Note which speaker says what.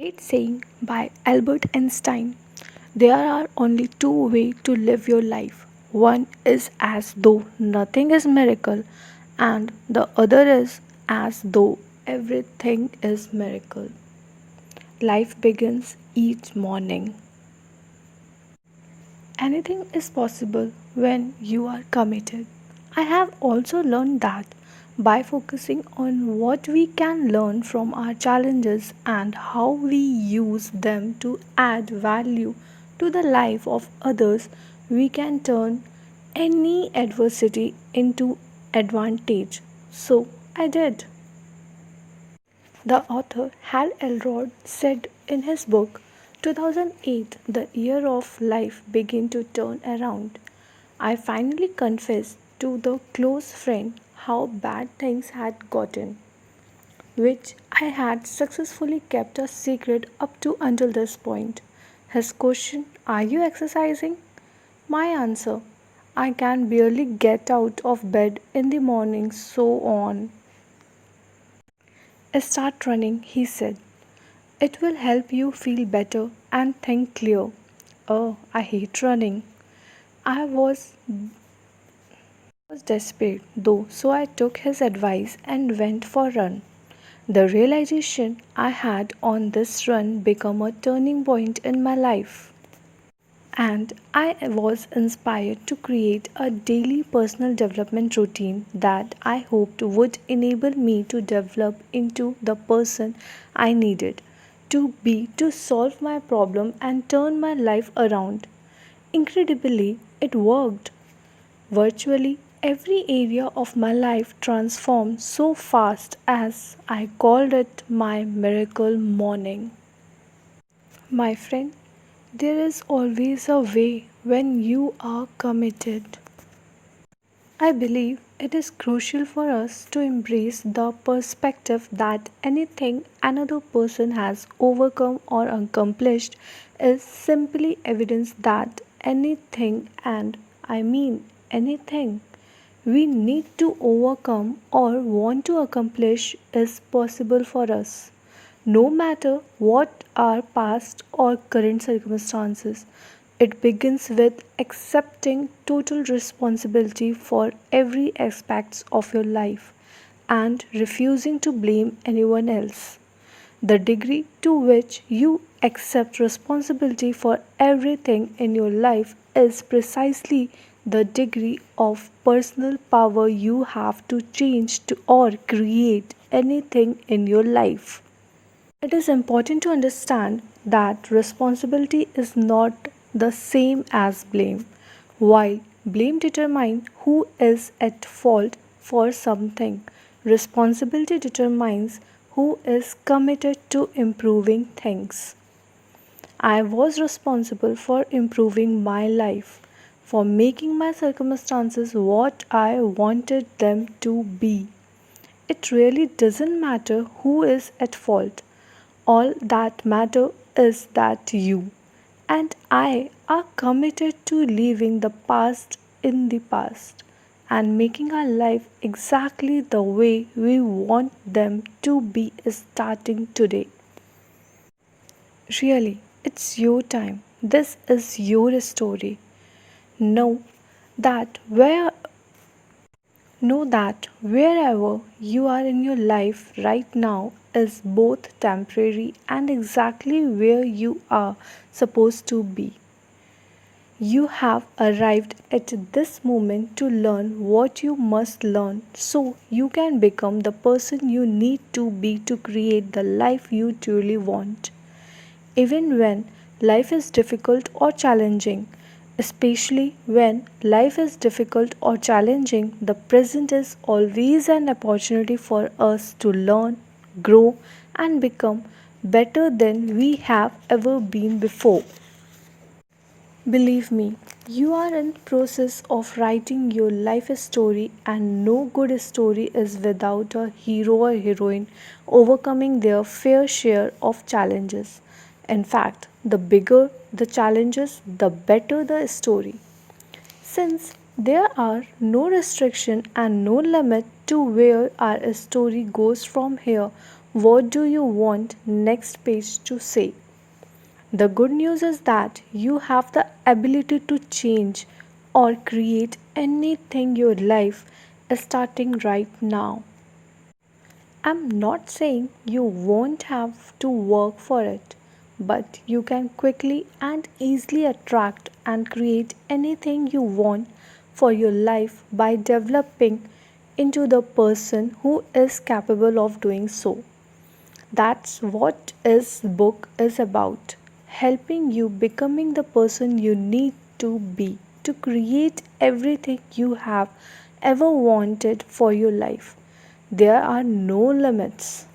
Speaker 1: Great saying by Albert Einstein. There are only two ways to live your life. One is as though nothing is miracle, and the other is as though everything is miracle. Life begins each morning. Anything is possible when you are committed. I have also learned that by focusing on what we can learn from our challenges and how we use them to add value to the life of others, we can turn any adversity into advantage. So I did. The author Hal Elrod said in his book 2008, The Year of Life Began to Turn Around. I finally confessed to the close friend how bad things had gotten, which I had successfully kept a secret up to until this point. His question, "Are you exercising?" My answer, "I can barely get out of bed in the morning," so on. Start running, he said. It will help you feel better and think clear. Oh, I hate running. I was desperate though, so I took his advice and went for a run. The realization I had on this run became a turning point in my life. And I was inspired to create a daily personal development routine that I hoped would enable me to develop into the person I needed to be to solve my problem and turn my life around. Incredibly, it worked. Virtually every area of my life transformed so fast as I called it my miracle morning. My friend, there is always a way when you are committed. I believe it is crucial for us to embrace the perspective that anything another person has overcome or accomplished is simply evidence that anything, and I mean anything, we need to overcome or want to accomplish is possible for us. No matter what our past or current circumstances, it begins with accepting total responsibility for every aspect of your life and refusing to blame anyone else. The degree to which you accept responsibility for everything in your life is precisely the degree of personal power you have to change to or create anything in your life. It is important to understand that responsibility is not the same as blame. While blame determines who is at fault for something, responsibility determines who is committed to improving things. I was responsible for improving my life, for making my circumstances what I wanted them to be. It really doesn't matter who is at fault. All that matter is that you and I are committed to leaving the past in the past and making our life exactly the way we want them to be starting today. Really, it's your time. This is your story. Know that where Know that wherever you are in your life right now is both temporary and exactly where you are supposed to be. You have arrived at this moment to learn what you must learn so you can become the person you need to be to create the life you truly want. Even when life is difficult or challenging, especially when life is difficult or challenging, the present is always an opportunity for us to learn, grow, and become better than we have ever been before. Believe me, you are in process of writing your life story, and no good story is without a hero or heroine overcoming their fair share of challenges. In fact, the bigger the challenges, the better the story. Since there are no restriction and no limit to where our story goes from here, What do you want next page to say? The good news is that you have the ability to change or create anything your life is starting right now. I'm not saying you won't have to work for it, but you can quickly and easily attract and create anything you want for your life by developing into the person who is capable of doing so. That's what this book is about, helping you becoming the person you need to be to create everything you have ever wanted for your life. There are no limits.